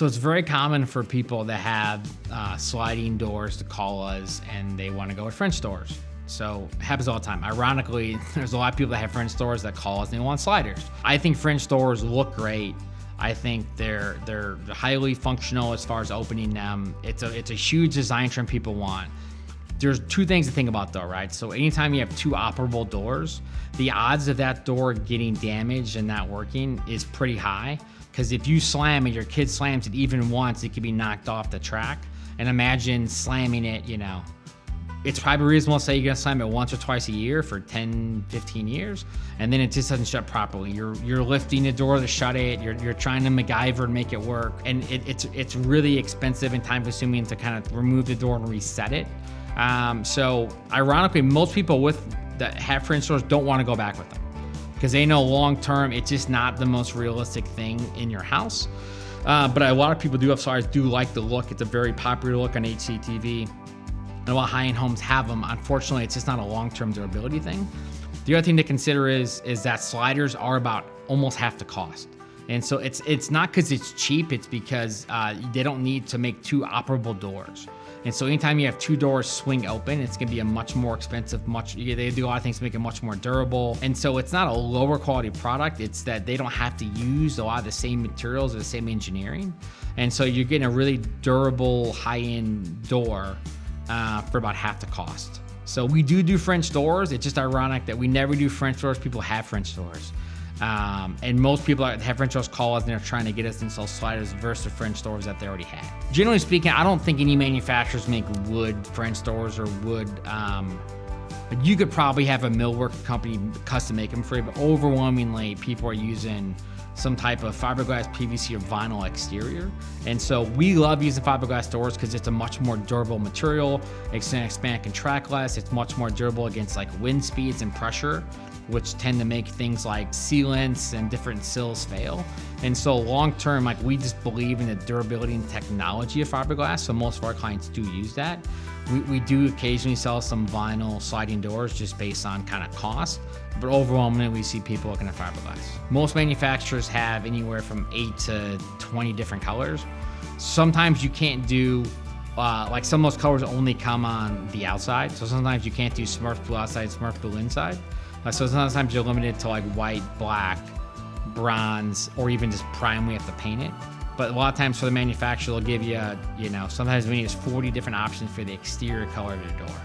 So it's very common for people that have sliding doors to call us and they want to go with French doors. So it happens all the time. Ironically, there's a lot of people that have French doors that call us and they want sliders. I think French doors look great. I think they're highly functional as far as opening them. It's a huge design trend people want. There's two things to think about though, right? So anytime you have two operable doors, the odds of that door getting damaged and not working is pretty high. Because if you slam it, your kid slams it even once, it could be knocked off the track. And imagine slamming it, it's probably reasonable to say you're gonna slam it once or twice a year for 10, 15 years, and then it just doesn't shut properly. You're lifting the door to shut it, you're trying to MacGyver and make it work, and it's really expensive and time consuming to kind of remove the door and reset it. So ironically, most people that have French doors don't wanna go back with them because they know long-term, it's just not the most realistic thing in your house. But a lot of people do have sliders, do like the look. It's a very popular look on HGTV. And while high-end homes have them, unfortunately, it's just not a long-term durability thing. The other thing to consider is that sliders are about almost half the cost. And so it's not because it's cheap, it's because they don't need to make two operable doors. And so anytime you have two doors swing open, it's gonna be a much more expensive, they do a lot of things to make it much more durable. And so it's not a lower quality product, it's that they don't have to use a lot of the same materials or the same engineering. And so you're getting a really durable high-end door for about half the cost. So we do French doors. It's just ironic that we never do French doors. People have French doors. And most people that have French doors call us and they're trying to get us to install sliders versus the French doors that they already had. Generally speaking, I don't think any manufacturers make wood French doors or wood. But you could probably have a millwork company custom make them for you, but overwhelmingly people are using some type of fiberglass, PVC, or vinyl exterior. And so we love using fiberglass doors because it's a much more durable material. It can expand and contract less. It's much more durable against like wind speeds and pressure, which tend to make things like sealants and different sills fail. And so long-term, like we just believe in the durability and technology of fiberglass. So most of our clients do use that. We do occasionally sell some vinyl sliding doors just based on kind of cost, but overwhelmingly we see people looking at fiberglass. Most manufacturers have anywhere from 8 to 20 different colors. Sometimes you can't do, like some of those colors only come on the outside. So sometimes you can't do Smurf blue outside, Smurf blue inside. So sometimes you're limited to like white, black, bronze, or even just prime, we have to paint it. But a lot of times for the manufacturer, they'll give you, sometimes we need 40 different options for the exterior color of your door.